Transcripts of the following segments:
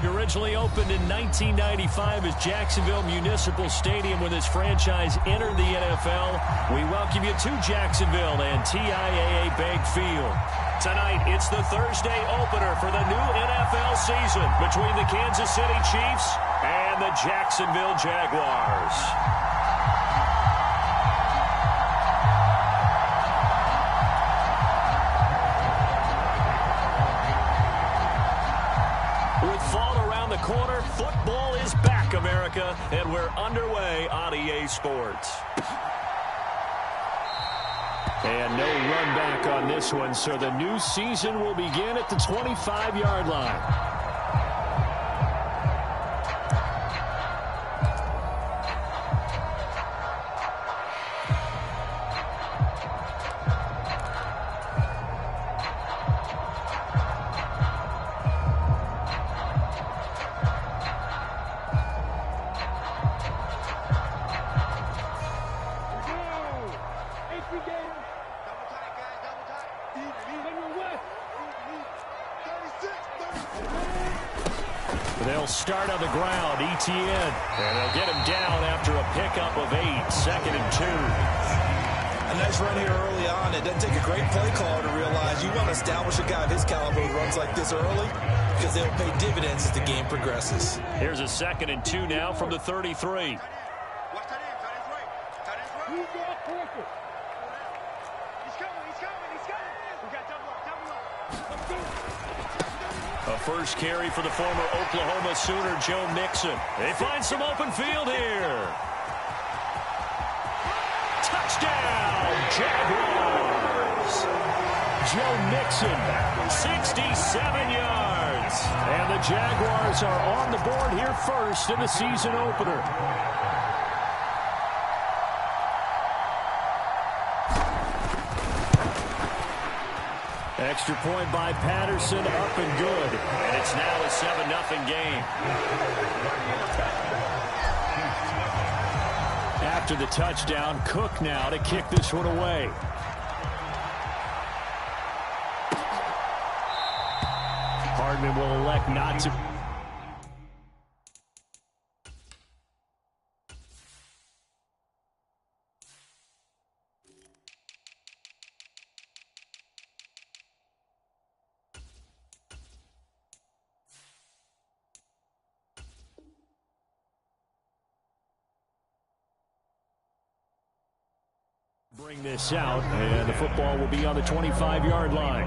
originally opened in 1995 as Jacksonville Municipal Stadium when this franchise entered the NFL. We welcome you to Jacksonville and TIAA Bank Field. Tonight, it's the Thursday opener for the new NFL season between the Kansas City Chiefs and the Jacksonville Jaguars. With fall around the corner, football is back, America, and we're underway on EA Sports. And no run back on this one, so the new season will begin at the 25-yard line. They'll start on the ground, ETN, and they'll get him down after a pickup of 8, 2nd and 2. A nice run here early on. It doesn't take a great play caller to realize you want to establish a guy of his caliber who runs like this early because they'll pay dividends as the game progresses. Here's a 2nd and 2 now from the 33. A first carry for the former Oklahoma Sooner, Joe Mixon. They find some open field here. Touchdown, Jaguars. Joe Mixon, 67 yards. And the Jaguars are on the board here first in the season opener. Extra point by Patterson, up and good. And it's now a 7-0 game. After the touchdown, Cook now to kick this one away. Hardman will elect not to. Bring this out, and the football will be on the 25-yard line.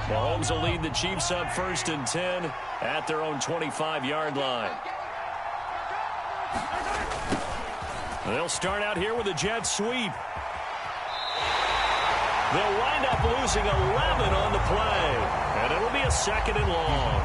Mahomes will lead the Chiefs up 1st and 10 at their own 25-yard line. They'll start out here with a jet sweep. They'll wind up losing 11 on the play, and it'll be a 2nd and long.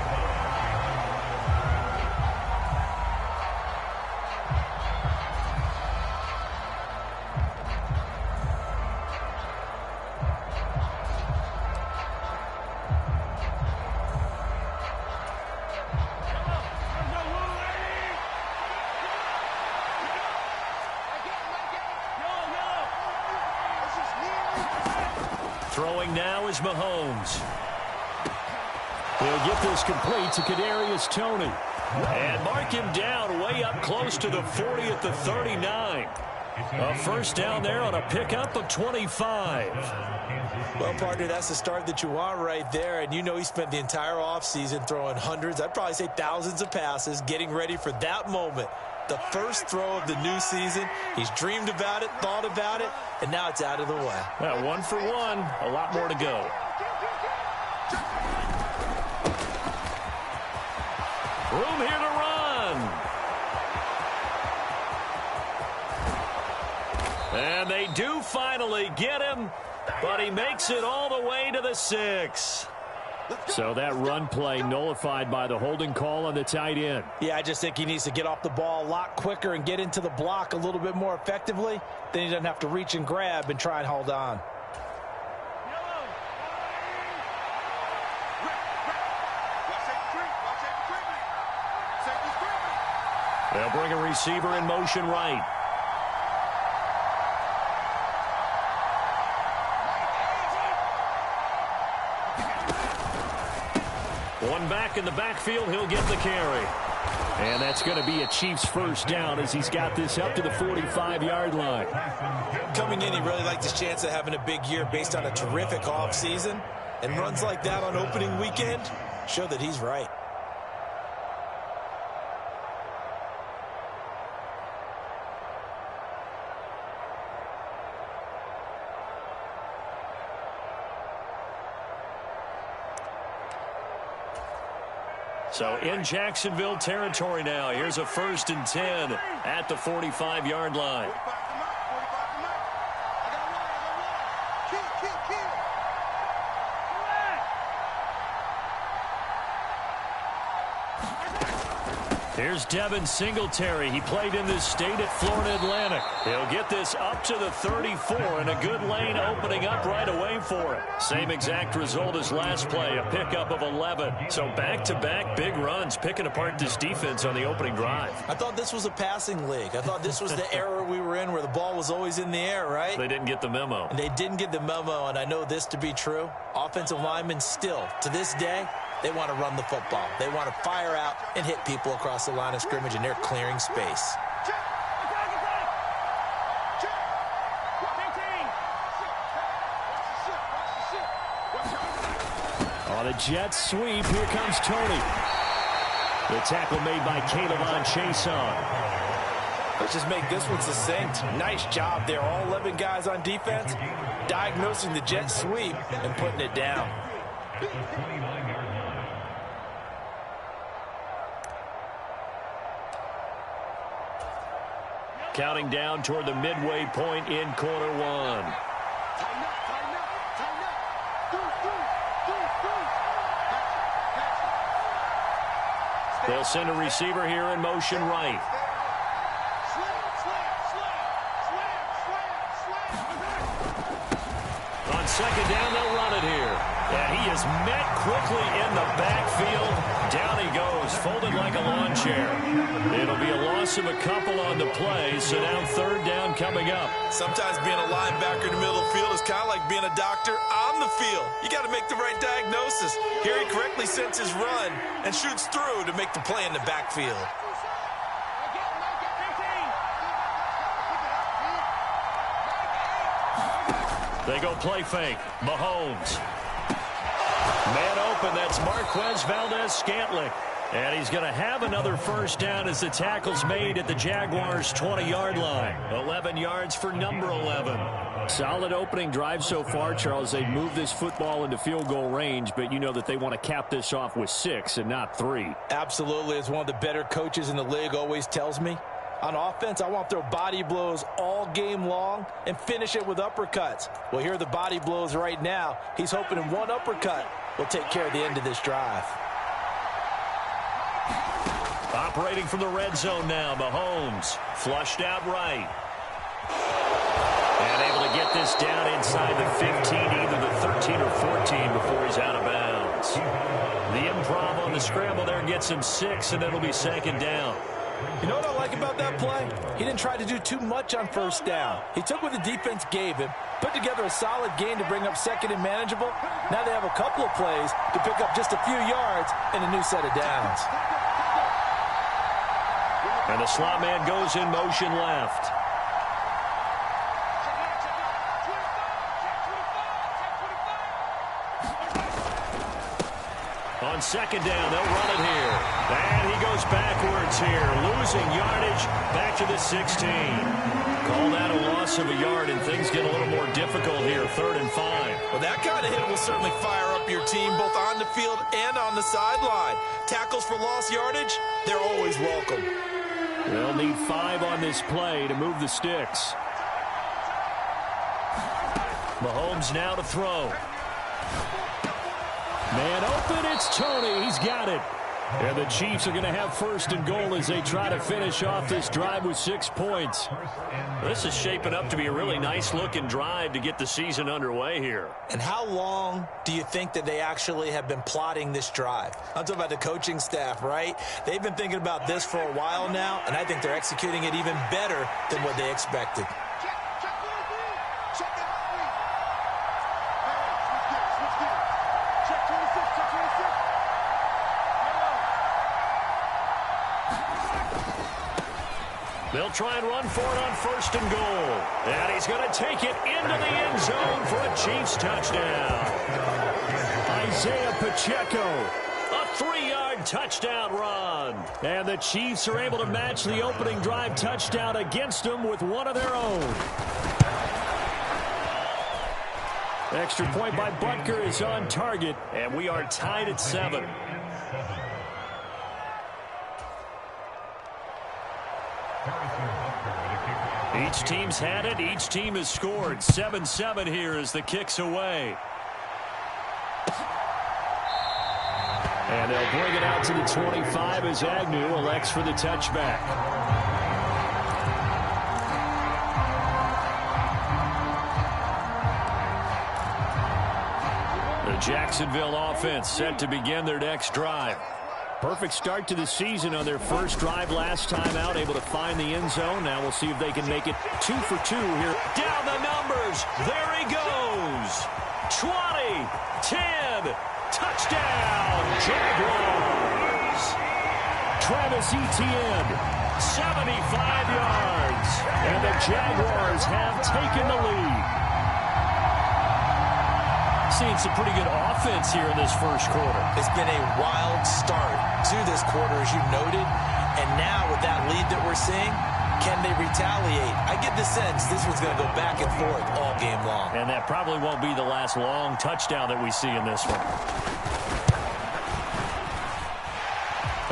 Throwing now is Mahomes. He'll get this complete to Kadarius Toney. And mark him down way up close to the 40 at the 39. A first down there on a pickup of 25. Well, partner, that's the start that you want right there. And you know he spent the entire offseason throwing hundreds, I'd probably say thousands of passes, getting ready for that moment. The first throw of the new season. He's dreamed about it, thought about it, and now it's out of the way. Well, 1 for 1, a lot more to go. Room here to run. And they do finally get him, but he makes it all the way to the 6. So that run play nullified by the holding call on the tight end. Yeah, I just think he needs to get off the ball a lot quicker and get into the block a little bit more effectively. Then he doesn't have to reach and grab and try and hold on. They'll bring a receiver in motion right. One back in the backfield, he'll get the carry. And that's going to be a Chiefs first down as he's got this up to the 45-yard line. Coming in, he really liked his chance of having a big year based on a terrific offseason. And runs like that on opening weekend show that he's right. So in Jacksonville territory now. Here's a 1st and 10 at the 45-yard line. Here's Devin Singletary. He played in this state at Florida Atlantic. He'll get this up to the 34, and a good lane opening up right away for him. Same exact result as last play, a pickup of 11. So back-to-back big runs, picking apart this defense on the opening drive. I thought this was a passing league. I thought this was the era we were in where the ball was always in the air, right? They didn't get the memo. And they didn't get the memo, and I know this to be true. Offensive linemen still, to this day, they want to run the football. They want to fire out and hit people across the line of scrimmage, and they're clearing space. On a jet sweep, here comes Tony. The tackle made by Caleb Chason. Let's just make this one succinct. Nice job there. All 11 guys on defense diagnosing the jet sweep and putting it down. Counting down toward the midway point in quarter one. They'll send a receiver here in motion right. On second down, they'll run it here. And he is met quickly in the backfield. Down he goes, folded like a lawn chair. It'll be a loss of a couple on the play, so now 3rd down coming up. Sometimes being a linebacker in the middle of the field is kind of like being a doctor on the field. You got to make the right diagnosis. Here he correctly sends his run and shoots through to make the play in the backfield. They go play fake. Mahomes. Man open, that's Marquez Valdez-Scantling. And he's going to have another first down as the tackle's made at the Jaguars' 20-yard line. 11 yards for number 11. Solid opening drive so far, Charles. They've moved this football into field goal range, but you know that they want to cap this off with 6 and not 3. Absolutely. As one of the better coaches in the league always tells me, on offense, I want to throw body blows all game long and finish it with uppercuts. Well, here are the body blows right now. He's hoping in one uppercut will take care of the end of this drive. Operating from the red zone now, Mahomes. Flushed out right. And able to get this down inside the 15, either the 13 or 14 before he's out of bounds. The improv on the scramble there gets him 6, and it'll be 2nd down. You know what I like about that play? He didn't try to do too much on 1st down. He took what the defense gave him, put together a solid game to bring up 2nd and manageable. Now they have a couple of plays to pick up just a few yards and a new set of downs. And the slot man goes in motion left. On 2nd down, they'll run it here. And he goes backwards here, losing yardage back to the 16. Call that a loss of a yard, and things get a little more difficult here, 3rd and 5. Well, that kind of hit will certainly fire up your team both on the field and on the sideline. Tackles for lost yardage, they're always welcome. They'll need 5 on this play to move the sticks. Mahomes now to throw. Man open, it's Tony. He's got it. And the Chiefs are going to have first and goal as they try to finish off this drive with 6 points. This is shaping up to be a really nice-looking drive to get the season underway here. And how long do you think that they actually have been plotting this drive? I'm talking about the coaching staff, right? They've been thinking about this for a while now, and I think they're executing it even better than what they expected. They'll try and run for it on first and goal. And he's going to take it into the end zone for a Chiefs touchdown. Isaiah Pacheco, a 3-yard touchdown run. And the Chiefs are able to match the opening drive touchdown against them with one of their own. Extra point by Butker is on target, and we are tied at 7. Each team's had it. Each team has scored. 7-7 here as the kick's away. And they'll bring it out to the 25 as Agnew elects for the touchback. The Jacksonville offense set to begin their next drive. Perfect start to the season on their first drive last time out, able to find the end zone. Now we'll see if they can make it 2 for 2 here. Down the numbers. There he goes. 20, 10, touchdown, Jaguars. Travis Etienne, 75 yards. And the Jaguars have taken the lead. Seeing some pretty good offense here in this first quarter. It's been a wild start to this quarter, as you noted. And now with that lead that we're seeing, can they retaliate? I get the sense this one's going to go back and forth all game long. And that probably won't be the last long touchdown that we see in this one.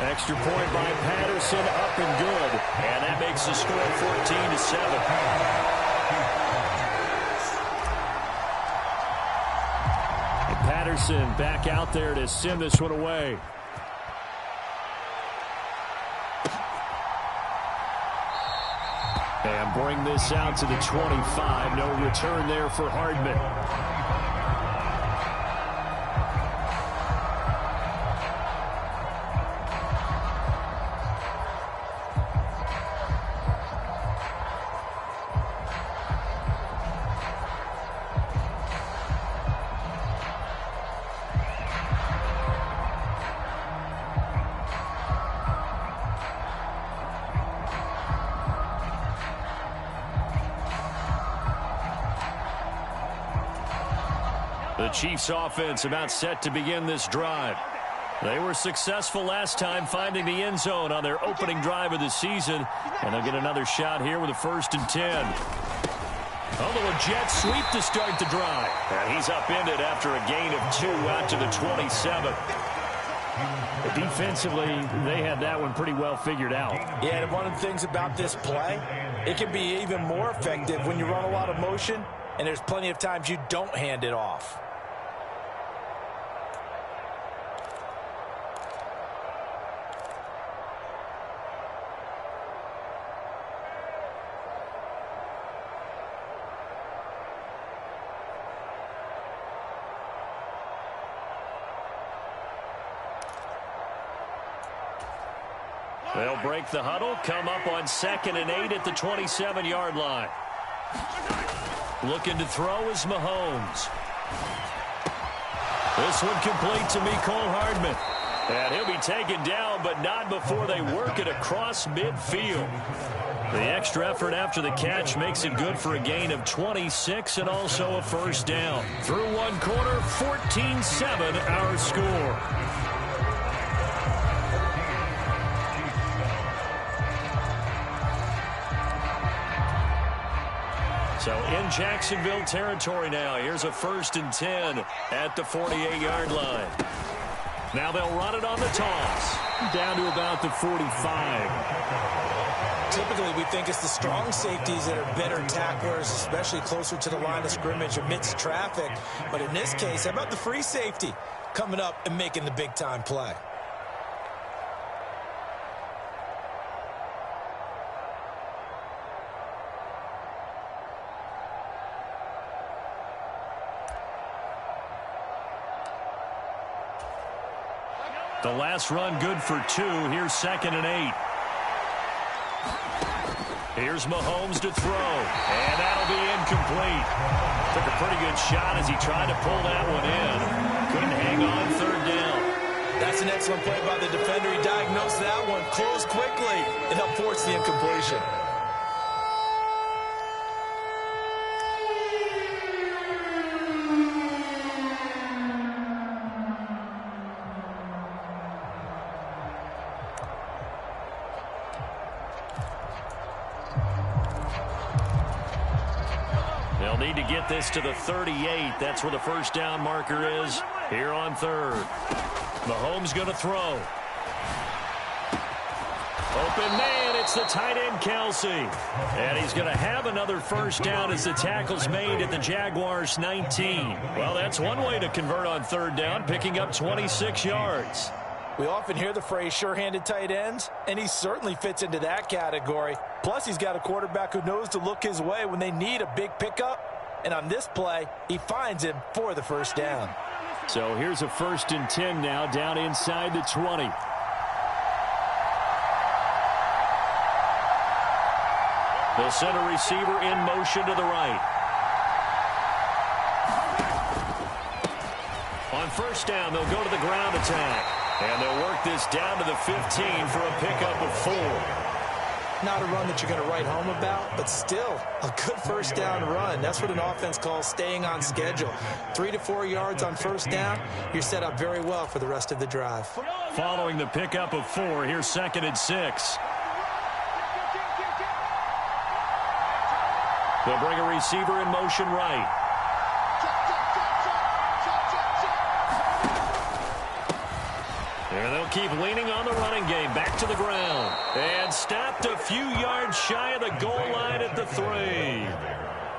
Extra point by Patterson, up and good. And that makes the score 14-7. Patterson back out there to send this one away. And bring this out to the 25. No return there for Hardman. The Chiefs offense about set to begin this drive. They were successful last time finding the end zone on their opening drive of the season. And they'll get another shot here with a 1st and 10. Although a jet sweep to start the drive. And he's upended after a gain of 2 out to the 27. Defensively, they had that one pretty well figured out. Yeah, and one of the things about this play, it can be even more effective when you run a lot of motion, and there's plenty of times you don't hand it off. They'll break the huddle, come up on 2nd and 8 at the 27-yard line. Looking to throw is Mahomes. This one complete to Mecole Hardman. And he'll be taken down, but not before they work it across midfield. The extra effort after the catch makes it good for a gain of 26 and also a 1st down. Through one quarter, 14-7 our score. So in Jacksonville territory now. Here's a 1st and 10 at the 48-yard line. Now they'll run it on the toss. Down to about the 45. Typically, we think it's the strong safeties that are better tacklers, especially closer to the line of scrimmage amidst traffic. But in this case, how about the free safety coming up and making the big-time play? The last run good for 2. Here's 2nd and 8. Here's Mahomes to throw, and that'll be incomplete. Took a pretty good shot as he tried to pull that one in. Couldn't hang on 3rd down. That's an excellent play by the defender. He diagnosed that one, closed quickly, and helped force the incompletion. They'll need to get this to the 38. That's where the first down marker is here on 3rd. Mahomes going to throw. Open man, it's the tight end, Kelsey. And he's going to have another first down as the tackle's made at the Jaguars' 19. Well, that's one way to convert on 3rd down, picking up 26 yards. We often hear the phrase sure-handed tight ends, and he certainly fits into that category. Plus, he's got a quarterback who knows to look his way when they need a big pickup. And on this play, he finds him for the first down. So here's a 1st and 10 now, down inside the 20. They'll send a receiver in motion to the right. On 1st down, they'll go to the ground attack. And they'll work this down to the 15 for a pickup of 4. Not a run that you're going to write home about, but still a good first down run. That's what an offense calls staying on schedule. 3 to 4 yards on 1st down, you're set up very well for the rest of the drive. Following the pickup of 4, here's 2nd and 6. They'll bring a receiver in motion right. And they'll keep leaning on the running game. Back to the ground. And stopped a few yards shy of the goal line at the 3.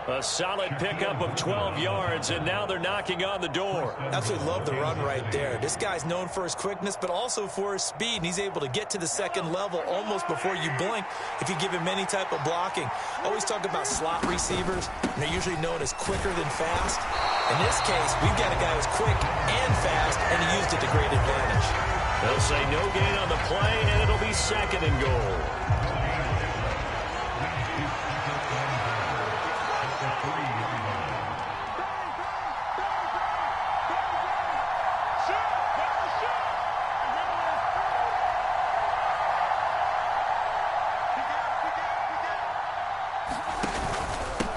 A solid pickup of 12 yards, and now they're knocking on the door. Absolutely love the run right there. This guy's known for his quickness, but also for his speed, and he's able to get to the 2nd level almost before you blink if you give him any type of blocking. Always talk about slot receivers, and they're usually known as quicker than fast. In this case, we've got a guy who's quick and fast, and he used it to great advantage. They'll say no gain on the play, and it'll be 2nd and goal.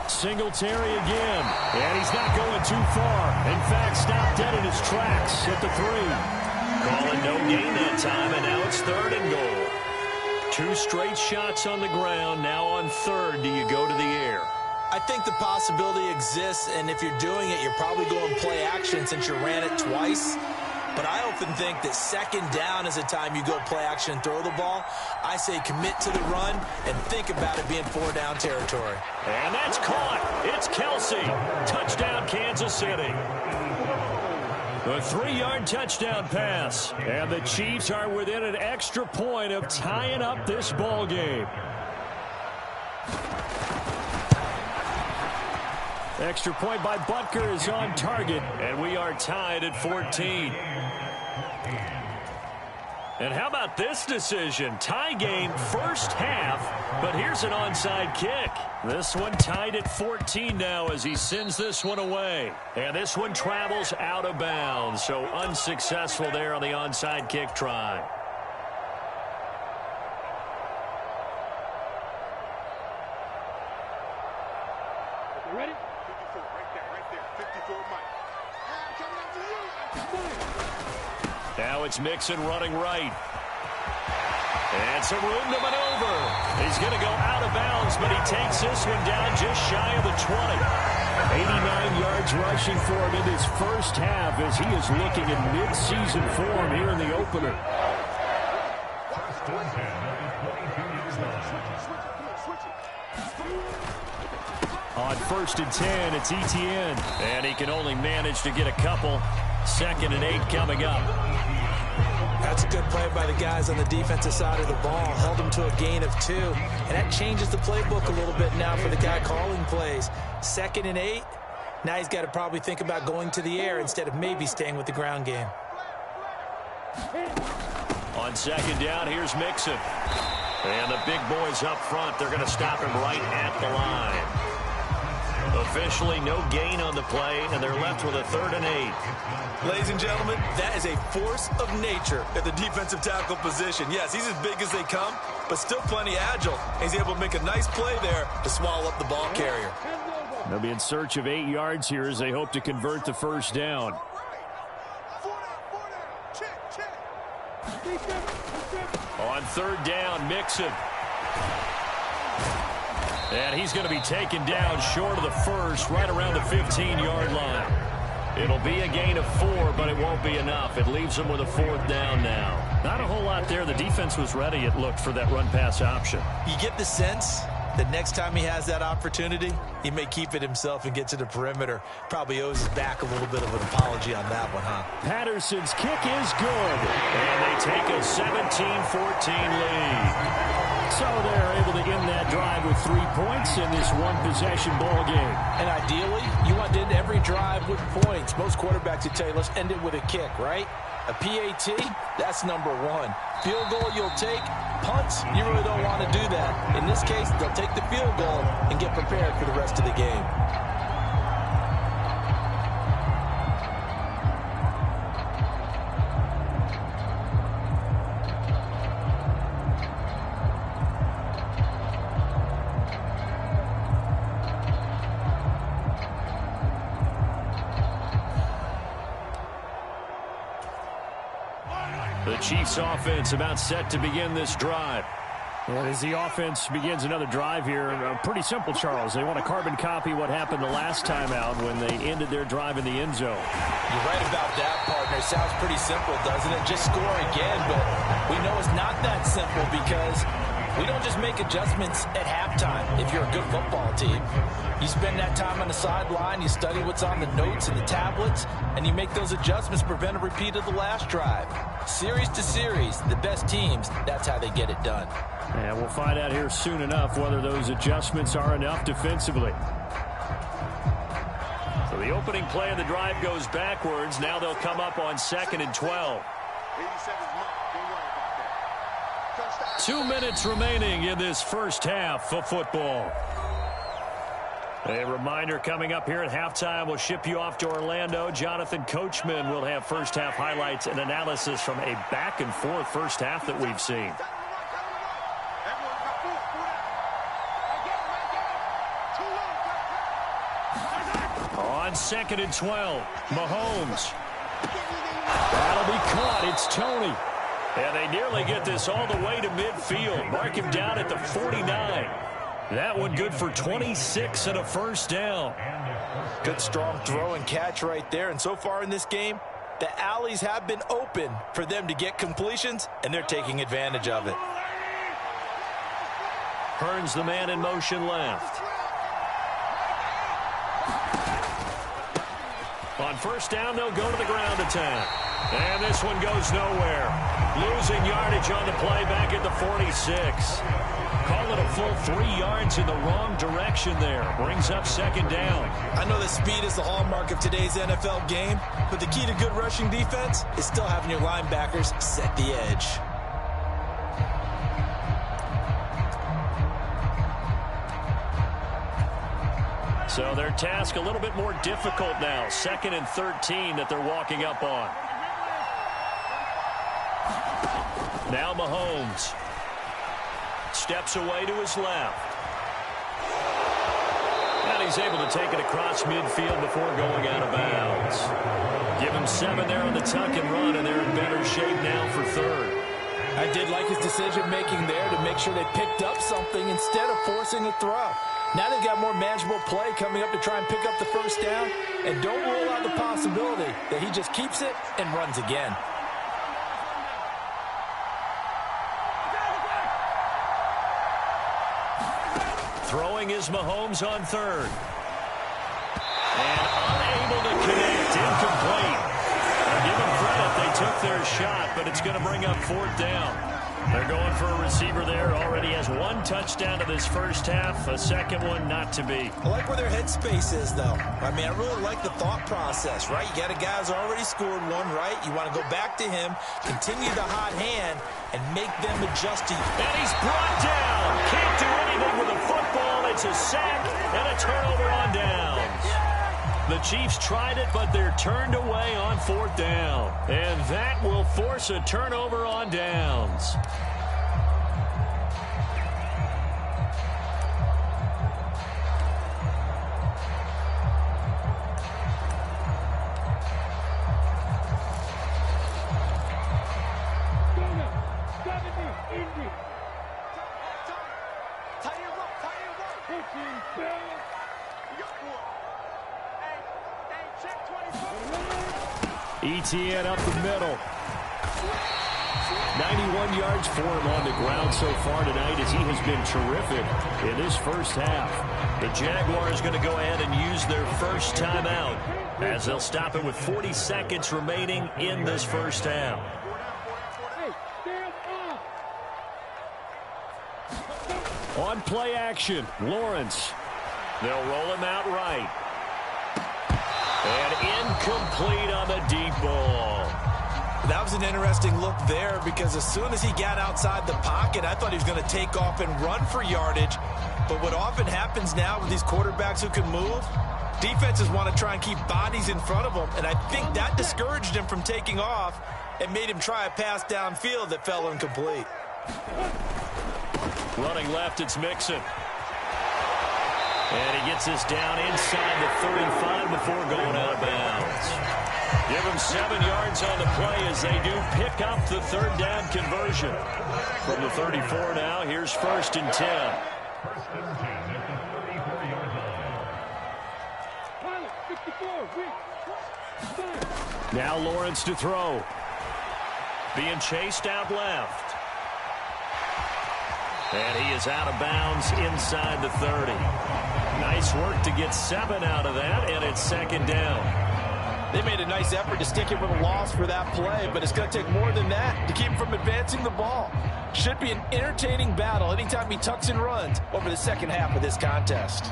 Singletary again, and he's not going too far. In fact, stopped dead in his tracks at the 3. Calling no gain that time, and now it's 3rd and goal. 2 straight shots on the ground. Now on 3rd, do you go to the air? I think the possibility exists, and if you're doing it, you're probably going play action since you ran it twice. But I often think that 2nd down is the time you go play action and throw the ball. I say commit to the run and think about it being 4-down territory. And that's caught. It's Kelsey. Touchdown, Kansas City. A 3-yard touchdown pass. And the Chiefs are within an extra point of tying up this ball game. Extra point by Butker is on target, and we are tied at 14. And how about this decision? Tie game first half, but here's an onside kick. This one tied at 14 now as he sends this one away. And this one travels out of bounds, so unsuccessful there on the onside kick try. Ready? 54, right there, 54 Mike. Now it's Mixon running right. And some room to maneuver. He's going to go out of bounds, but he takes this one down just shy of the 20. 89 yards rushing for him in his first half as he is looking in mid-season form here in the opener. On 1st and 10, it's Etienne. And he can only manage to get a couple. 2nd and 8 coming up. That's a good play by the guys on the defensive side of the ball. Held them to a gain of 2. And that changes the playbook a little bit now for the guy calling plays. 2nd and 8. Now he's got to probably think about going to the air instead of maybe staying with the ground game. On second down, here's Mixon. And the big boys up front, they're going to stop him right at the line. Officially no gain on the play, and they're left with a 3rd and 8. Ladies and gentlemen, that is a force of nature at the defensive tackle position. Yes, he's as big as they come, but still plenty agile. He's able to make a nice play there to swallow up the ball carrier. They'll be in search of 8 yards here as they hope to convert the first down. On 3rd down, Mixon. And he's going to be taken down short of the first, right around the 15-yard line. It'll be a gain of 4, but it won't be enough. It leaves them with a 4th down now. Not a whole lot there. The defense was ready, it looked, for that run-pass option. You get the sense that next time he has that opportunity, he may keep it himself and get to the perimeter. Probably owes his back a little bit of an apology on that one, huh? Patterson's kick is good. And they take a 17-14 lead. So they're able to end that drive with 3 points in this one-possession ball game. And ideally, you want to end every drive with points. Most quarterbacks would tell you, let's end it with a kick, right? A PAT, that's number 1. Field goal you'll take. Punts, you really don't want to do that. In this case, they'll take the field goal and get prepared for the rest of the game. The Chiefs offense about set to begin this drive. And as the offense begins another drive here, pretty simple, Charles. They want to carbon copy what happened the last time out when they ended their drive in the end zone. You're right about that, partner. Sounds pretty simple, doesn't it? Just score again, but we know it's not that simple because we don't just make adjustments at halftime if you're a good football team. You spend that time on the sideline, you study what's on the notes and the tablets, and you make those adjustments to prevent a repeat of the last drive. Series to series, the best teams, that's how they get it done. And we'll find out here soon enough whether those adjustments are enough defensively. So the opening play of the drive goes backwards. Now they'll come up on 2nd and 12. 2 minutes remaining in this first half of football. A reminder coming up here at halftime. We'll ship you off to Orlando. Jonathan Coachman will have first half highlights and analysis from a back-and-forth first half that we've seen. On 2nd and 12, Mahomes. That'll be caught. It's Tony. And they nearly get this all the way to midfield. Mark him down at the 49. That one good for 26 and a first down. Good strong throw and catch right there. And so far in this game, the alleys have been open for them to get completions, and they're taking advantage of it. Hearns the man in motion left. On first down, they'll go to the ground attack. And this one goes nowhere. Losing yardage on the play back at the 46. Call it a full 3 yards in the wrong direction there. Brings up 2nd down. I know that speed is the hallmark of today's NFL game, but the key to good rushing defense is still having your linebackers set the edge. So their task a little bit more difficult now. 2nd and 13 that they're walking up on. Now Mahomes steps away to his left. And he's able to take it across midfield before going out of bounds. Give him 7 there on the tuck and run, and they're in better shape now for 3rd. I did like his decision-making there to make sure they picked up something instead of forcing a throw. Now they've got more manageable play coming up to try and pick up the first down, and don't rule out the possibility that he just keeps it and runs again. Throwing is Mahomes on 3rd. And unable to connect, incomplete. Give them credit, they took their shot, but it's going to bring up 4th down. They're going for a receiver there. Already has one touchdown to this first half. A second one not to be. I like where their headspace is, though. I mean, I really like the thought process, right? You got a guy who's already scored one, right? You want to go back to him, continue the hot hand, and make them adjust to you. And he's brought down. Can't do anything with a football. It's a sack and a turnover on downs. The Chiefs tried it, but they're turned away on fourth down. And that will force a turnover on downs. ETN up the middle. 91 yards for him on the ground so far tonight as he has been terrific in this first half. The Jaguars going to go ahead and use their first timeout as they'll stop it with 40 seconds remaining in this first half. On play action, Lawrence. They'll roll him out right. And incomplete on the deep ball. That was an interesting look there because as soon as he got outside the pocket, I thought he was going to take off and run for yardage. But what often happens now with these quarterbacks who can move, defenses want to try and keep bodies in front of them. And I think that discouraged him from taking off and made him try a pass downfield that fell incomplete. Running left, it's Mixon. And he gets this down inside the 35 before going out of bounds. Give him 7 yards on the play as they do pick up the third down conversion. From the 34 now, here's 1st and 10. Now Lawrence to throw. Being chased out left. And he is out of bounds inside the 30. Nice work to get 7 out of that, and it's 2nd down. They made a nice effort to stick him with a loss for that play, but it's going to take more than that to keep him from advancing the ball. Should be an entertaining battle anytime he tucks and runs over the second half of this contest.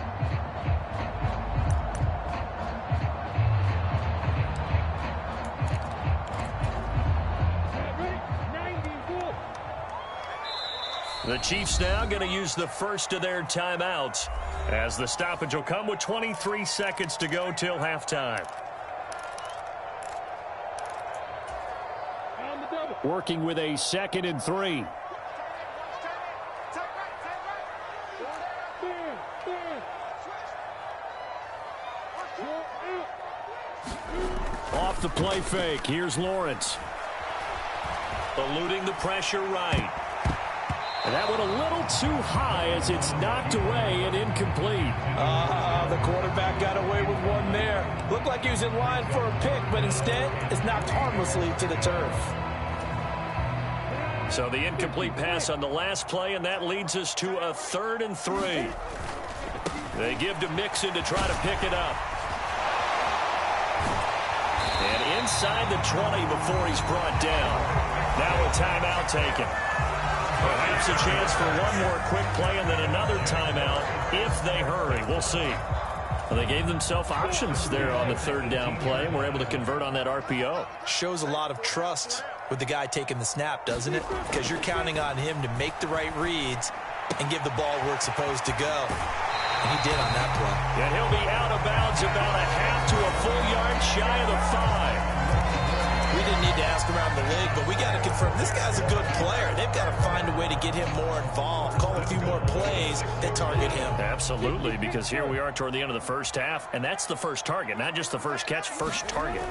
The Chiefs now going to use the first of their timeouts as the stoppage will come with 23 seconds to go till halftime. Working with a 2nd and 3. Off the play fake. Here's Lawrence. Eluding the pressure right. And that went a little too high as it's knocked away and incomplete. The quarterback got away with one there. Looked like he was in line for a pick, but instead it's knocked harmlessly to the turf. So the incomplete pass on the last play, and that leads us to a 3rd and 3. They give to Mixon to try to pick it up. And inside the 20 before he's brought down. Now a timeout taken. Perhaps a chance for one more quick play and then another timeout if they hurry. We'll see. Well, they gave themselves options there on the 3rd down play and were able to convert on that RPO. Shows a lot of trust with the guy taking the snap, doesn't it? Because you're counting on him to make the right reads and give the ball where it's supposed to go. And he did on that play. And he'll be out of bounds about a half to a full yard shy of the 5. We didn't need to ask around the league, but we got to confirm this guy's a good player. They've got to find a way to get him more involved, call a few more plays that target him. Absolutely, because here we are toward the end of the first half, and that's the first target, not just the first catch, first target.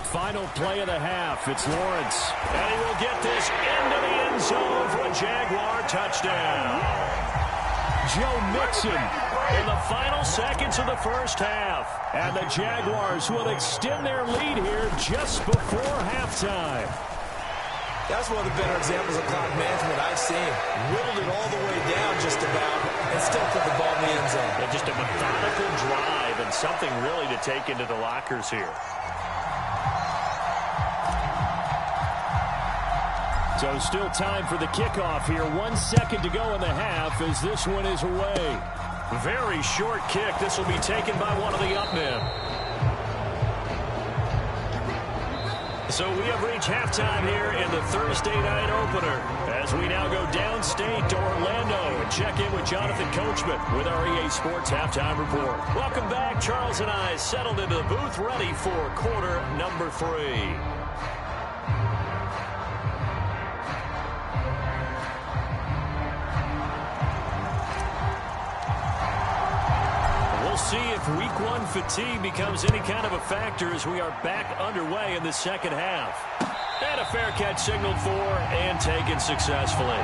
Final play of the half, it's Lawrence. And he will get this into the end zone for a Jaguar touchdown. Joe Mixon in the final seconds of the first half. And the Jaguars will extend their lead here just before halftime. That's one of the better examples of clock management I've seen. Whittled it all the way down just about and still put the ball in the end zone. And just a methodical drive and something really to take into the lockers here. So still time for the kickoff here. 1 second to go in the half as this one is away. Very short kick. This will be taken by one of the up men. So we have reached halftime here in the Thursday night opener as we now go downstate to Orlando and check in with Jonathan Coachman with our EA Sports Halftime Report. Welcome back. Charles and I settled into the booth ready for quarter number 3. We'll see if week 1 fatigue becomes any kind of a factor as we are back underway in the second half. And a fair catch signaled for and taken successfully.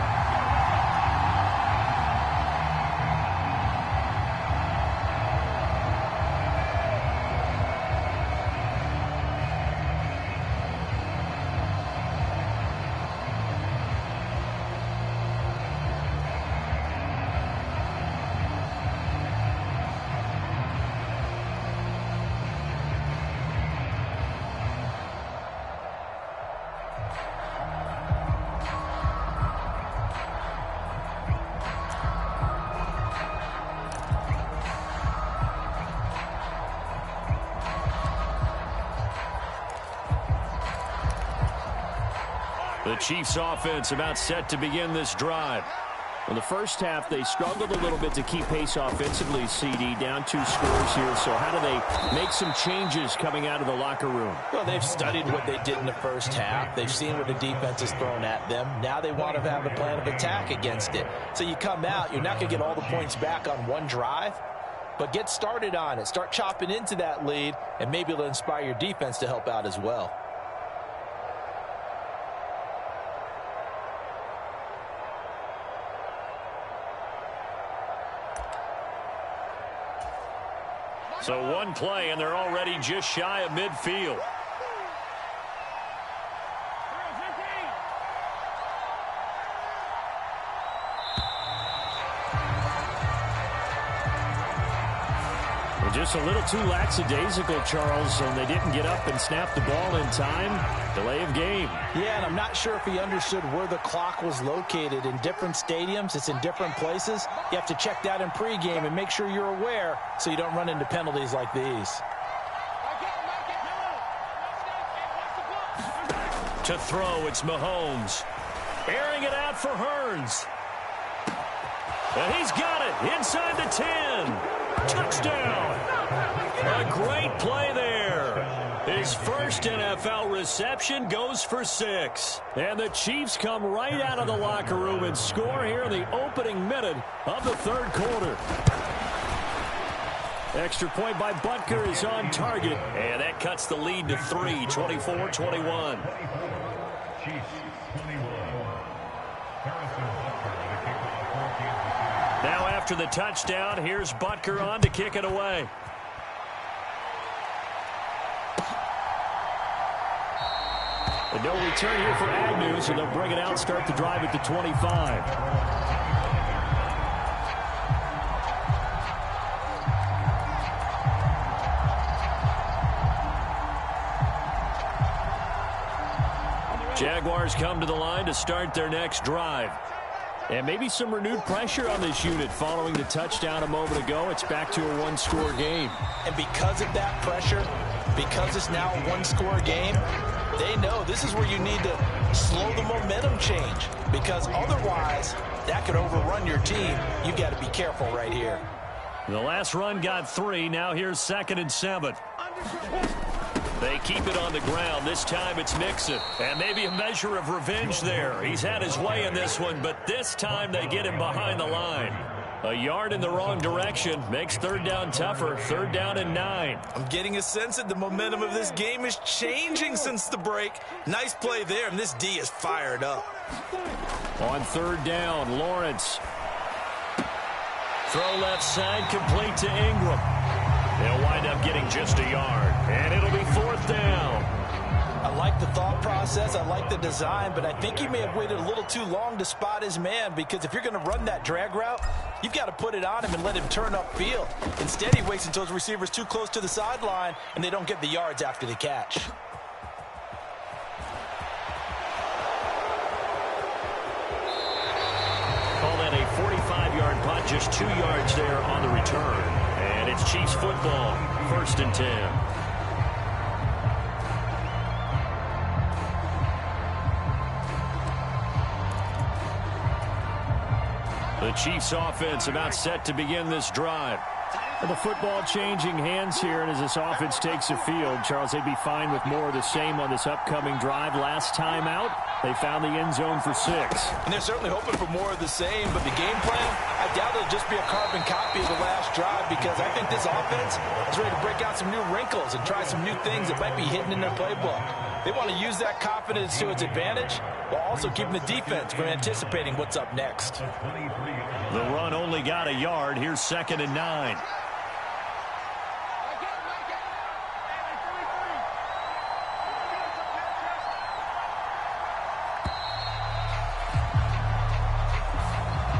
The Chiefs offense about set to begin this drive. In the first half, they struggled a little bit to keep pace offensively, CD, down 2 scores here. So how do they make some changes coming out of the locker room? Well, they've studied what they did in the first half. They've seen what the defense has thrown at them. Now they want to have a plan of attack against it. So you come out, you're not going to get all the points back on one drive, but get started on it. Start chopping into that lead, and maybe it'll inspire your defense to help out as well. So one play, and they're already just shy of midfield. Just a little too lackadaisical, Charles, and they didn't get up and snap the ball in time. Delay of game. Yeah, and I'm not sure if he understood where the clock was located. In different stadiums, it's in different places. You have to check that in pregame and make sure you're aware so you don't run into penalties like these. To throw, it's Mahomes. Airing it out for Hearns. And he's got it inside the 10. Touchdown. A great play there. His first NFL reception goes for 6. And the Chiefs come right out of the locker room and score here in the opening minute of the third quarter. Extra point by Butker is on target. And that cuts the lead to 3, 24-21. Now after the touchdown, here's Butker on to kick it away. And no return here for Agnew, so they'll bring it out, start the drive at the 25. Jaguars come to the line to start their next drive. And maybe some renewed pressure on this unit following the touchdown a moment ago. It's back to a one-score game. And because of that pressure, because it's now a one-score game, they know this is where you need to slow the momentum change. Because otherwise, that could overrun your team. You've got to be careful right here. The last run got 3. Now here's 2nd and 7. They keep it on the ground. This time it's Mixon. And maybe a measure of revenge there. He's had his way in this one, but this time they get him behind the line. A yard in the wrong direction makes third down tougher. 3rd down and 9. I'm getting a sense that the momentum of this game is changing since the break. Nice play there, and this D is fired up. On 3rd down, Lawrence. Throw left side, complete to Ingram. They'll wind up getting just a yard, and it'll be 4th down. I like the thought process. I like the design, but I think he may have waited a little too long to spot his man, because if you're going to run that drag route, you've got to put it on him and let him turn upfield. Instead, he waits until his receiver's too close to the sideline, and they don't get the yards after the catch. just 2 yards there on the return. And it's Chiefs football, 1st and 10. The Chiefs offense about set to begin this drive. And the football changing hands here, and as this offense takes the field, Charles, they'd be fine with more of the same on this upcoming drive. Last time out, they found the end zone for 6. And they're certainly hoping for more of the same, but the game plan, I doubt it'll just be a carbon copy of the last drive, because I think this offense is ready to break out some new wrinkles and try some new things that might be hidden in their playbook. They want to use that confidence to its advantage while also keeping the defense from anticipating what's up next. The run only got a yard. Here's 2nd and 9.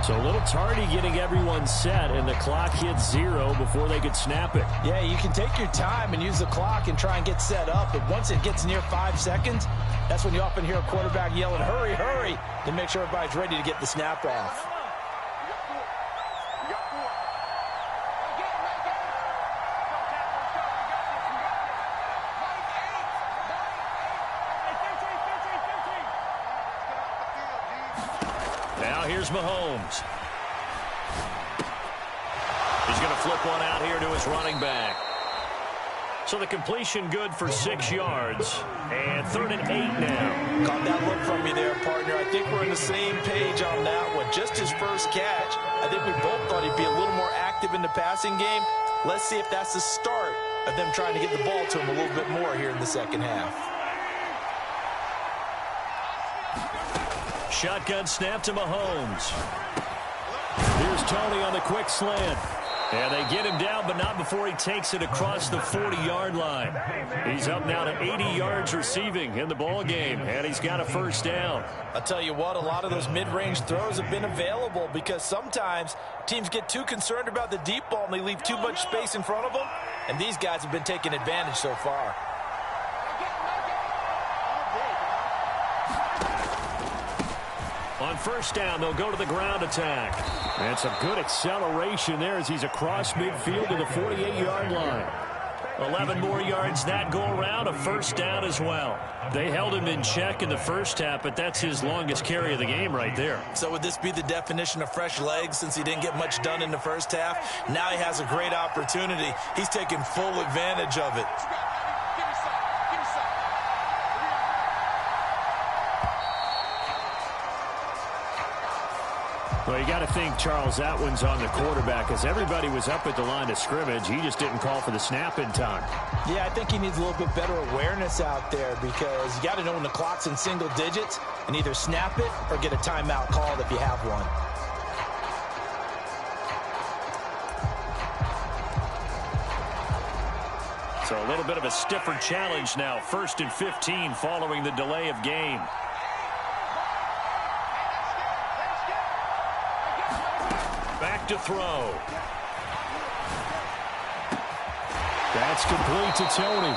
So a little tardy getting everyone set, and the clock hits 0 before they could snap it. Yeah, you can take your time and use the clock and try and get set up, but once it gets near 5 seconds, that's when you often hear a quarterback yelling, hurry, hurry, to make sure everybody's ready to get the snap off. Now here's Mahomes. He's going to flip one out here to his running back. So the completion good for 6 yards. And 3rd and 8 now. Caught that look from you there, partner. I think we're on the same page on that one. Just his first catch. I think we both thought he'd be a little more active in the passing game. Let's see if that's the start of them trying to get the ball to him a little bit more here in the second half. Shotgun snap to Mahomes. Here's Tony on the quick slant. And they get him down, but not before he takes it across the 40-yard line. He's up now to 80 yards receiving in the ball game, and he's got a first down. I'll tell you what, a lot of those mid-range throws have been available because sometimes teams get too concerned about the deep ball and they leave too much space in front of them, and these guys have been taking advantage so far. On first down, they'll go to the ground attack. And some good acceleration there as he's across midfield to the 48-yard line. 11 more yards that go around, a first down as well. They held him in check in the first half, but that's his longest carry of the game right there. So would this be the definition of fresh legs since he didn't get much done in the first half? Now he has a great opportunity. He's taking full advantage of it. Well, you got to think, Charles, that one's on the quarterback as everybody was up at the line of scrimmage. He just didn't call for the snap in time. Yeah, I think he needs a little bit better awareness out there because you got to know when the clock's in single digits and either snap it or get a timeout called if you have one. So a little bit of a stiffer challenge now. 1st and 15 following the delay of game. Back to throw. That's complete to Tony.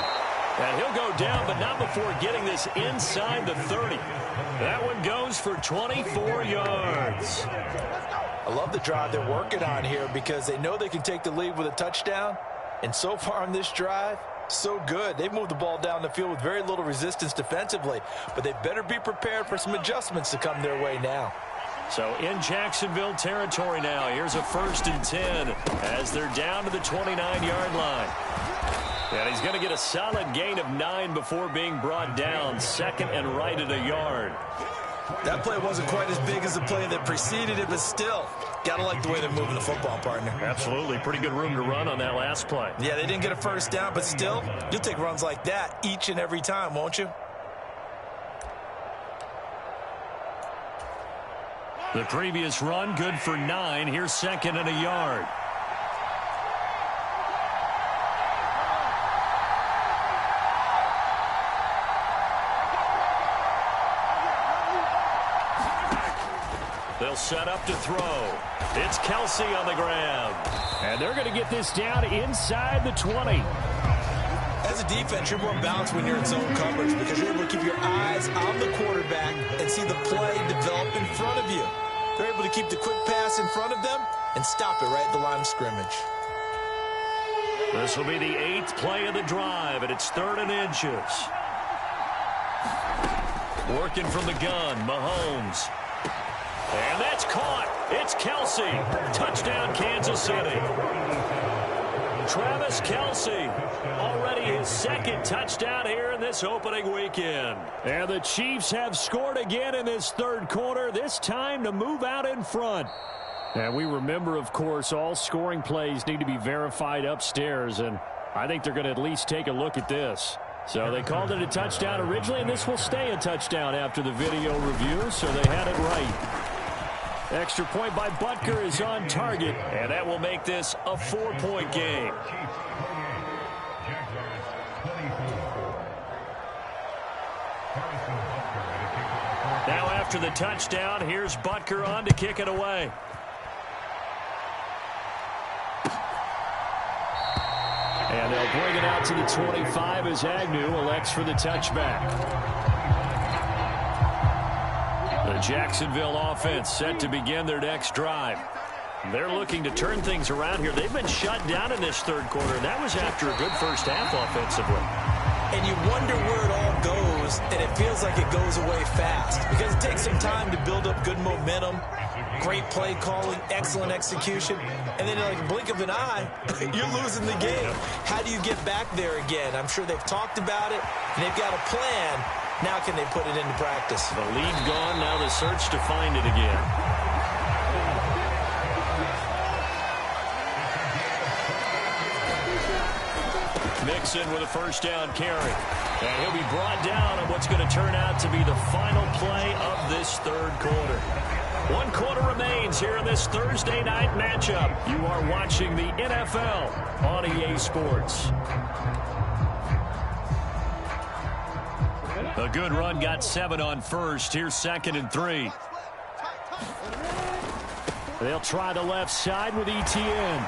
And he'll go down, but not before getting this inside the 30. That one goes for 24 yards. I love the drive they're working on here because they know they can take the lead with a touchdown. And so far on this drive, so good. They've moved the ball down the field with very little resistance defensively, but they better be prepared for some adjustments to come their way now. So in Jacksonville territory now. Here's a 1st and 10 as they're down to the 29-yard line. And he's going to get a solid gain of 9 before being brought down. 2nd and right at a yard. That play wasn't quite as big as the play that preceded it, but still, got to like the way they're moving the football, partner. Absolutely. Pretty good room to run on that last play. Yeah, they didn't get a first down, but still, you'll take runs like that each and every time, won't you? The previous run, good for 9. Here's 2nd and a yard. They'll set up to throw. It's Kelsey on the ground. And they're going to get this down inside the 20. As a defense, you're more balanced when you're in zone coverage because you're able to keep your eyes on the quarterback and see the play develop in front of you. They're able to keep the quick pass in front of them and stop it right at the line of scrimmage. This will be the 8th play of the drive, and it's 3rd and inches. Working from the gun, Mahomes. And that's caught. It's Kelsey. Touchdown, Kansas City. Travis Kelsey, already his 2nd touchdown here in this opening weekend. And the Chiefs have scored again in this 3rd quarter, this time to move out in front. And we remember, of course, all scoring plays need to be verified upstairs, and I think they're going to at least take a look at this. So they called it a touchdown originally, and this will stay a touchdown after the video review, so they had it right. Extra point by Butker is on target, and that will make this a 4-point game. Now after the touchdown, here's Butker on to kick it away. And they'll bring it out to the 25 as Agnew elects for the touchback. The Jacksonville offense set to begin their next drive. They're looking to turn things around here. They've been shut down in this 3rd quarter, and that was after a good first half offensively. And you wonder where it all goes, and it feels like it goes away fast because it takes some time to build up good momentum, great play calling, excellent execution, and then like a blink of an eye, you're losing the game. How do you get back there again? I'm sure they've talked about it, and they've got a plan. Now can they put it into practice? The lead gone, now the search to find it again. Mixon with a 1st down carry. And he'll be brought down on what's going to turn out to be the final play of this 3rd quarter. 1 quarter remains here in this Thursday night matchup. You are watching the NFL on EA Sports. A good run got 7 on 1st. Here's 2nd and 3. They'll try the left side with Etienne.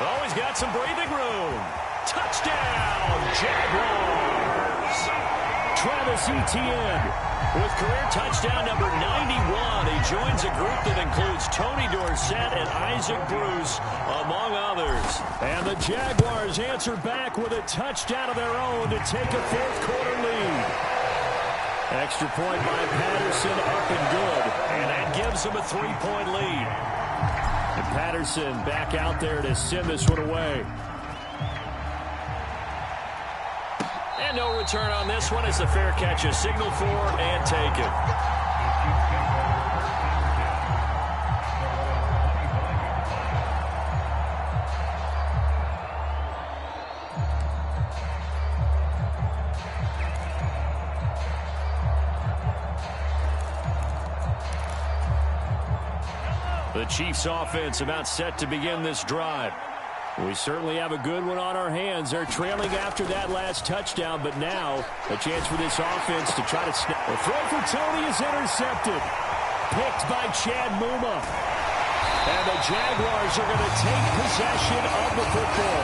Oh, he's got some breathing room. Touchdown, Jaguars. Travis Etienne with career touchdown number 91. He joins a group that includes Tony Dorsett and Isaac Bruce, among others. And the Jaguars answer back with a touchdown of their own to take a 4th quarter lead. Extra point by Patterson, up and good. And that gives them a 3-point lead. And Patterson back out there to send this one away. And no return on this one as the fair catch is signaled for and taken. The Chiefs offense about set to begin this drive. We certainly have a good one on our hands. They're trailing after that last touchdown, but now a chance for this offense to try to snap. The throw for Tony is intercepted. Picked by Chad Muma. And the Jaguars are going to take possession of the football.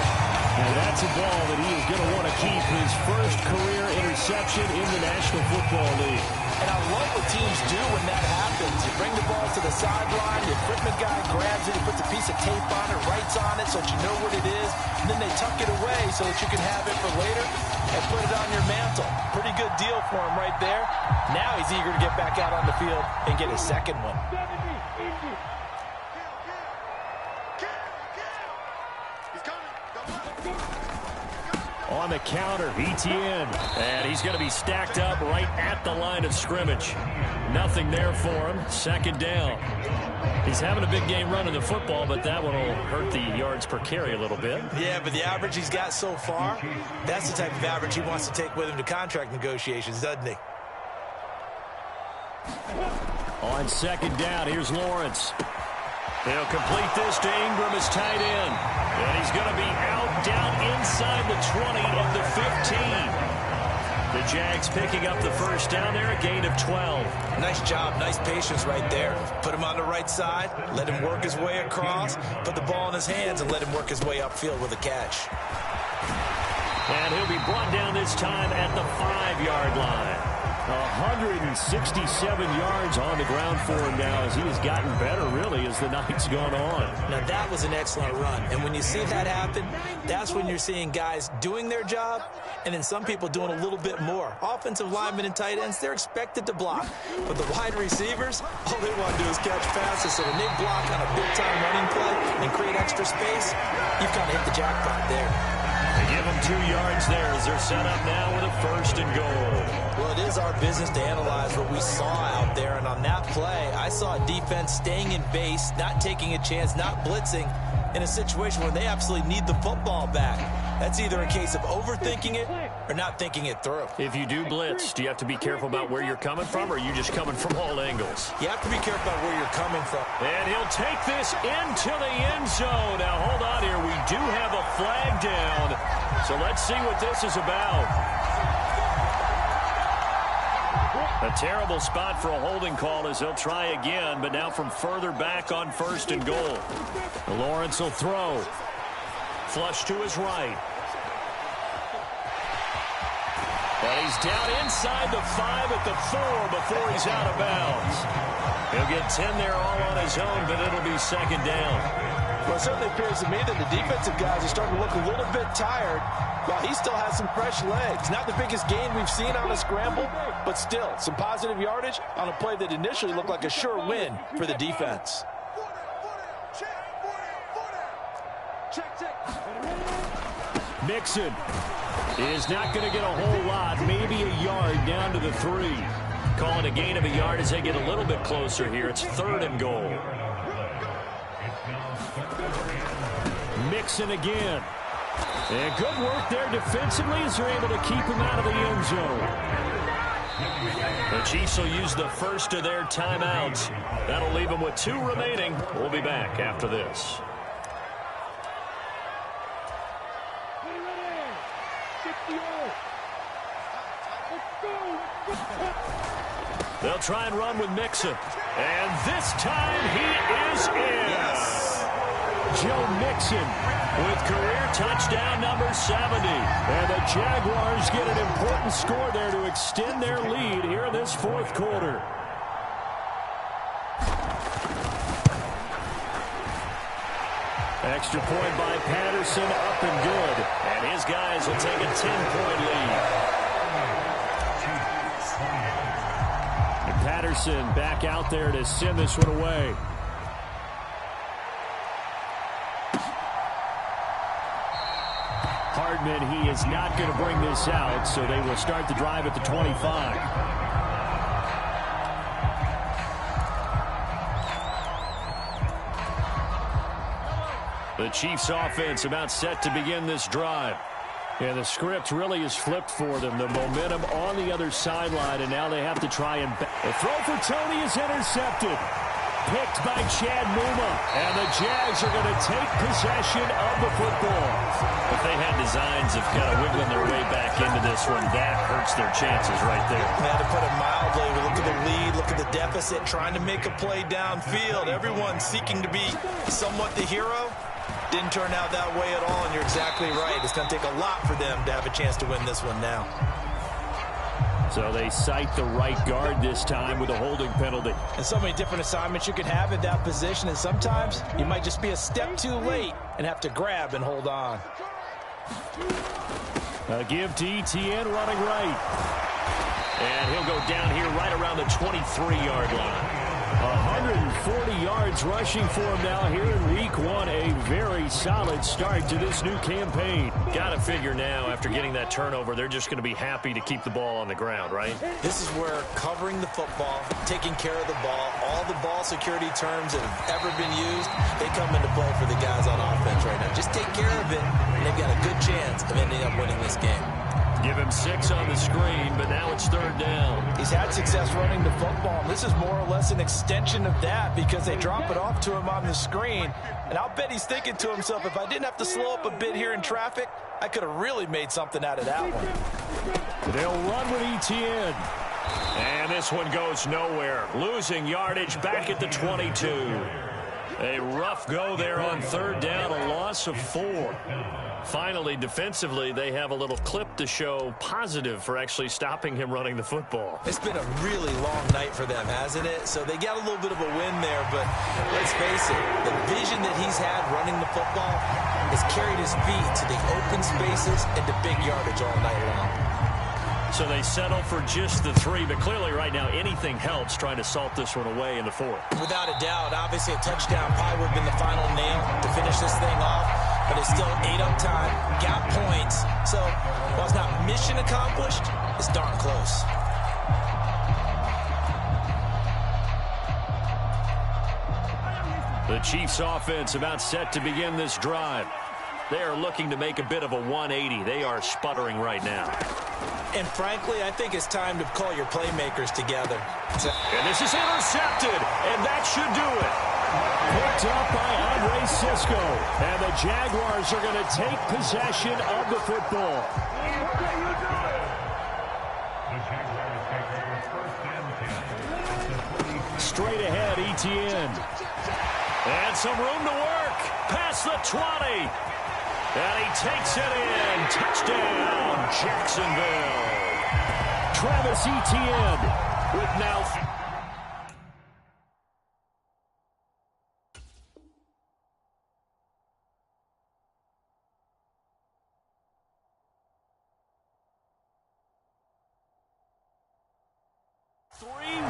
And that's a ball that he is going to want to keep, his first career interception in the National Football League. And I love what teams do when that happens. You bring the ball to the sideline, the equipment guy grabs it, he puts a piece of tape on it, writes on it so that you know what it is, and then they tuck it away so that you can have it for later and put it on your mantle. Pretty good deal for him right there. Now he's eager to get back out on the field and get his 2nd one. On the counter, Etienne. And he's going to be stacked up right at the line of scrimmage. Nothing there for him. 2nd down. He's having a big game running the football, but that one will hurt the yards per carry a little bit. Yeah, but the average he's got so far, that's the type of average he wants to take with him to contract negotiations, doesn't he? On 2nd down, here's Lawrence. He'll complete this to Ingram as tight end. And he's going to be out down inside the 20 of the 15. The Jags picking up the 1st down there, a gain of 12. Nice job, nice patience right there. Put him on the right side, let him work his way across, put the ball in his hands, and let him work his way upfield with a catch. And he'll be brought down this time at the 5-yard line. 167 yards on the ground for him now as he has gotten better, really, as the night's gone on. Now, that was an excellent run. And when you see that happen, that's when you're seeing guys doing their job and then some people doing a little bit more. Offensive linemen and tight ends, they're expected to block. But the wide receivers, all they want to do is catch passes. So when they block on a big-time running play and create extra space, you've kind of hit the jackpot there. They give them 2 yards there as they're set up now with a 1st and goal. Well, it is our business to analyze what we saw out there. And on that play, I saw a defense staying in base, not taking a chance, not blitzing in a situation where they absolutely need the football back. That's either a case of overthinking it or not thinking it through. If you do blitz, do you have to be careful about where you're coming from, or are you just coming from all angles? You have to be careful about where you're coming from. And he'll take this into the end zone. Now, hold on here. We do have a flag down. So let's see what this is about. A terrible spot for a holding call as he'll try again, but now from further back on 1st and goal. Lawrence will throw. Flush to his right. But he's down inside the 5 at the 4 before he's out of bounds. He'll get 10 there all on his own, but it'll be 2nd down. Well, it certainly appears to me that the defensive guys are starting to look a little bit tired while he still has some fresh legs. Not the biggest gain we've seen on a scramble, but still some positive yardage on a play that initially looked like a sure win for the defense. Mixon is not going to get a whole lot, maybe a yard down to the 3. Calling a gain of a yard as they get a little bit closer here. It's 3rd and goal. Mixon again. And good work there defensively as they're able to keep him out of the end zone. The Chiefs will use the first of their timeouts. That'll leave them with 2 remaining. We'll be back after this. They'll try and run with Mixon. And this time he is in. Yes. Joe Mixon with career touchdown number 70. And the Jaguars get an important score there to extend their lead here in this 4th quarter. Extra point by Patterson, up and good. And his guys will take a 10-point lead. And Patterson back out there to send this one away. Hardman, he is not going to bring this out, so they will start the drive at the 25. The Chiefs offense about set to begin this drive. And the script really is flipped for them. The momentum on the other sideline, and now they have to try and... The throw for Tony is intercepted. Picked by Chad Muma. And the Jags are going to take possession of the football. If they had designs of kind of wiggling their way back into this one, that hurts their chances right there. Now, to put it mildly, we look at the lead, look at the deficit, trying to make a play downfield. Everyone seeking to be somewhat the hero. Didn't turn out that way at all, and you're exactly right. It's going to take a lot for them to have a chance to win this one now. So they cite the right guard this time with a holding penalty. And so many different assignments you can have at that position, and sometimes you might just be a step too late and have to grab and hold on. A give to Etienne running right. And he'll go down here right around the 23-yard line. 140 yards rushing for him now here in week 1. A very solid start to this new campaign. Got to figure now, after getting that turnover, they're just going to be happy to keep the ball on the ground, right? This is where covering the football, taking care of the ball, all the ball security terms that have ever been used, they come into play for the guys on offense right now. Just take care of it, and they've got a good chance of ending up winning this game. Give him 6 on the screen, but now it's 3rd down. He's had success running the football, and this is more or less an extension of that because they drop it off to him on the screen. And I'll bet he's thinking to himself, if I didn't have to slow up a bit here in traffic, I could have really made something out of that one. They'll run with Etienne. And this one goes nowhere. Losing yardage back at the 22. A rough go there on third down, a loss of 4. Finally, defensively, they have a little clip to show positive for actually stopping him running the football. It's been a really long night for them, hasn't it? So they got a little bit of a win there, but let's face it, the vision that he's had running the football has carried his feet to the open spaces and to big yardage all night long. So they settle for just the 3, but clearly right now anything helps trying to salt this one away in the 4th. Without a doubt, obviously a touchdown probably would have been the final nail to finish this thing off, but it's still 8 up time, got points. So while it's not mission accomplished, it's darn close. The Chiefs offense about set to begin this drive. They are looking to make a bit of a 180. They are sputtering right now. And frankly, I think it's time to call your playmakers together. And this is intercepted, and that should do it. Picked up by Andre Sisco. And the Jaguars are going to take possession of the football. Straight ahead, Etienne. And some room to work. Past the 20. And he takes it in. Touchdown, Jacksonville. Travis Etienne with now...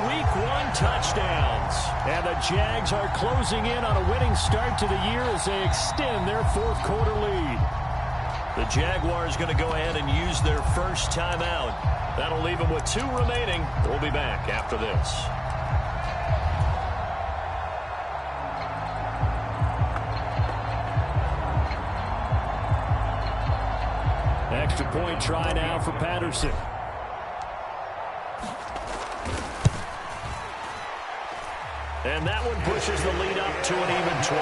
Week 1 touchdowns. And the Jags are closing in on a winning start to the year as they extend their 4th quarter lead. The Jaguars going to go ahead and use their first timeout. That'll leave them with 2 remaining. We'll be back after this. Extra point try now for Patterson. And that one pushes the lead up to an even 20.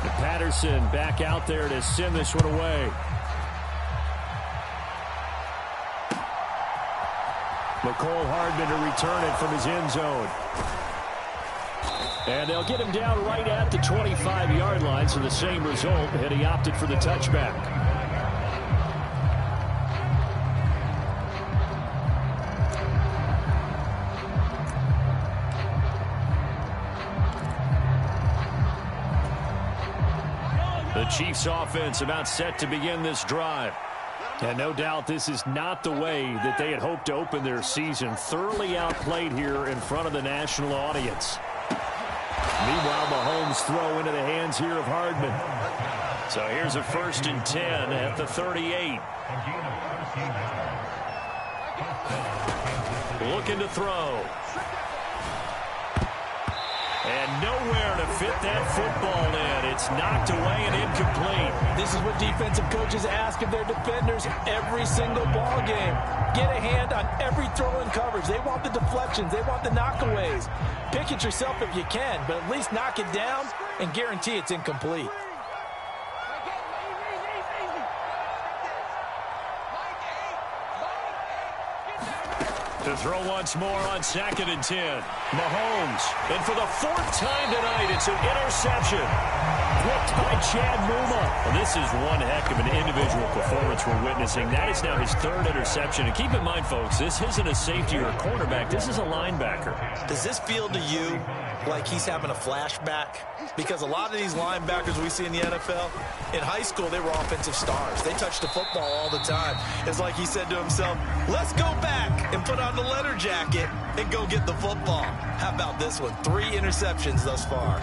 And Patterson back out there to send this one away. McCole Hardman to return it from his end zone. And they'll get him down right at the 25-yard line, so the same result, and he opted for the touchback. The Chiefs offense about set to begin this drive. And no doubt this is not the way that they had hoped to open their season. Thoroughly outplayed here in front of the national audience. Meanwhile, Mahomes throw into the hands here of Hardman. So here's a 1st and 10 at the 38. Looking to throw. And nowhere to fit that football in. It's knocked away and incomplete. This is what defensive coaches ask of their defenders every single ball game. Get a hand on every throw in coverage. They want the deflections. They want the knockaways. Pick it yourself if you can, but at least knock it down and guarantee it's incomplete. To throw once more on 2nd and 10. Mahomes. And for the 4th time tonight, it's an interception. Picked by Chad Muma. Well, this is one heck of an individual performance we're witnessing. That is now his 3rd interception. And keep in mind, folks, this isn't a safety or a cornerback. This is a linebacker. Does this feel to you like he's having a flashback? Because a lot of these linebackers we see in the NFL, in high school, they were offensive stars. They touched the football all the time. It's like he said to himself, let's go back and put on the leather jacket and go get the football. How about this one? 3 interceptions thus far.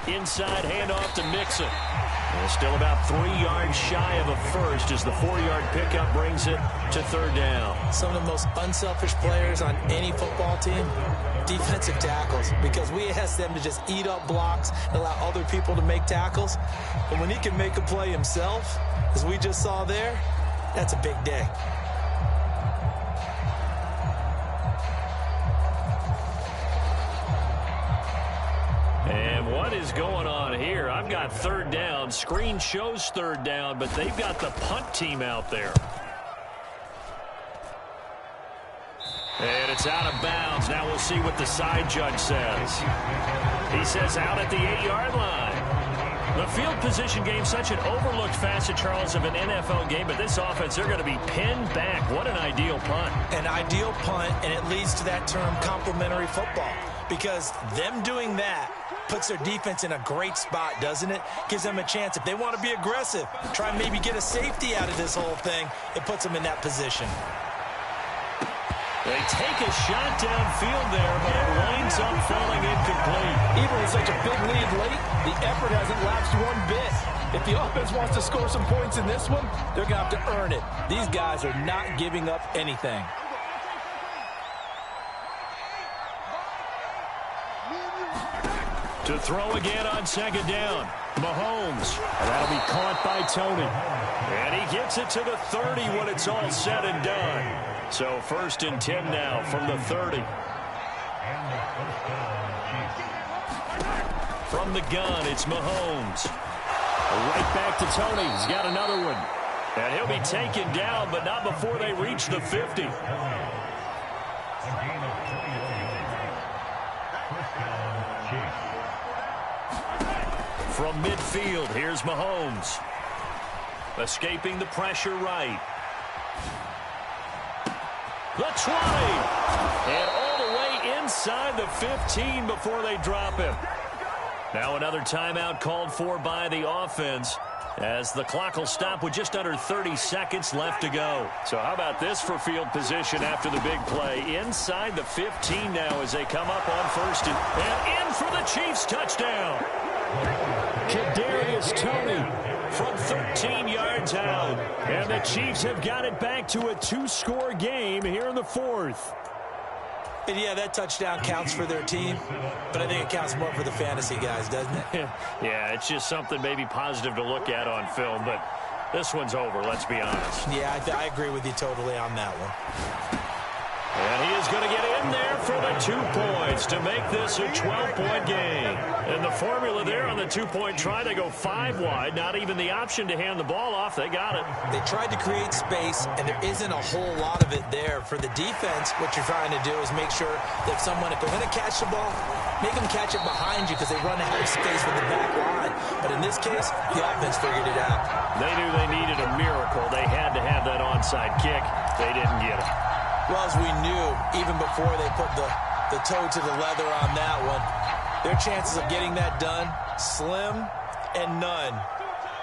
Inside handoff to Mixon. And still about 3 yards shy of a first as the 4-yard pickup brings it to third down. Some of the most unselfish players on any football team, defensive tackles, because we ask them to just eat up blocks and allow other people to make tackles. But when he can make a play himself, as we just saw there, that's a big day. And what is going on here? I've got third down. Screen shows third down, but they've got the punt team out there. And it's out of bounds. Now we'll see what the side judge says. He says out at the 8-yard line. The field position game, such an overlooked facet, Charles, of an NFL game, but this offense, they're going to be pinned back. What an ideal punt. An ideal punt, and it leads to that term complementary football, because them doing that puts their defense in a great spot, doesn't it? Gives them a chance. If they want to be aggressive, try and maybe get a safety out of this whole thing, it puts them in that position. They take a shot downfield there, but it winds up falling incomplete. Even with such a big lead late, the effort hasn't lapsed one bit. If the offense wants to score some points in this one, they're going to have to earn it. These guys are not giving up anything. To throw again on second down. Mahomes. And that'll be caught by Tony. And he gets it to the 30 when it's all said and done. So 1st and 10 now from the 30. From the gun, it's Mahomes. Right back to Tony. He's got another one. And he'll be taken down, but not before they reach the 50. From midfield, here's Mahomes. Escaping the pressure right. The 20. And all the way inside the 15 before they drop him. Now another timeout called for by the offense, as the clock will stop with just under 30 seconds left to go. So how about this for field position after the big play? Inside the 15 now as they come up on 1st and in for the Chiefs touchdown. Kadarius Toney from 13 yards out. And the Chiefs have got it back to a 2-score game here in the 4th. And yeah, that touchdown counts for their team, but I think it counts more for the fantasy guys, doesn't it? Yeah, it's just something maybe positive to look at on film, but this one's over, let's be honest. Yeah, I agree with you totally on that one. And he is going to get in there for the 2 points to make this a 12-point game. And the formula there on the 2-point try, they go 5 wide. Not even the option to hand the ball off. They got it. They tried to create space, and there isn't a whole lot of it there. For the defense, what you're trying to do is make sure that if they're going to catch the ball, make them catch it behind you because they run out of space with the back line. But in this case, the offense figured it out. They knew they needed a miracle. They had to have that onside kick. They didn't get it. Well, as we knew, even before they put the toe to the leather on that one, their chances of getting that done, slim and none.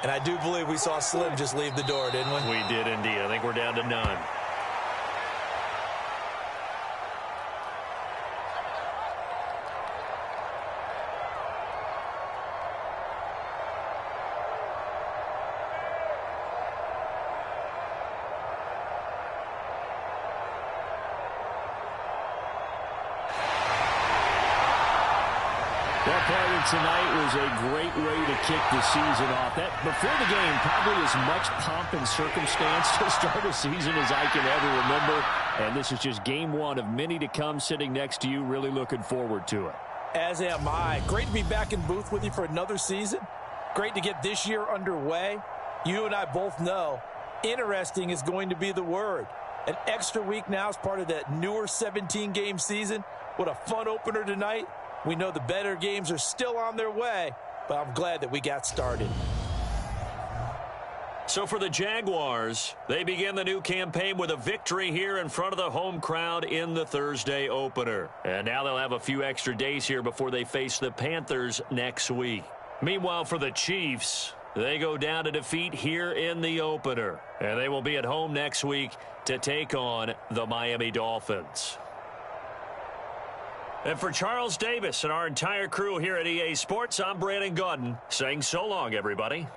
And I do believe we saw Slim just leave the door, didn't we? We did indeed. I think we're down to none. Tonight was a great way to kick the season off. That before the game, probably as much pomp and circumstance to start a season as I can ever remember. And this is just game 1 of many to come. Sitting next to you, really looking forward to it. As am I. Great to be back in booth with you for another season. Great to get this year underway. You and I both know interesting is going to be the word. An extra week now as part of that newer 17-game season. What a fun opener tonight. We know the better games are still on their way, but I'm glad that we got started. So for the Jaguars, they begin the new campaign with a victory here in front of the home crowd in the Thursday opener. And now they'll have a few extra days here before they face the Panthers next week. Meanwhile, for the Chiefs, they go down to defeat here in the opener. And they will be at home next week to take on the Miami Dolphins. And for Charles Davis and our entire crew here at EA Sports, I'm Brandon Gaudin saying so long, everybody.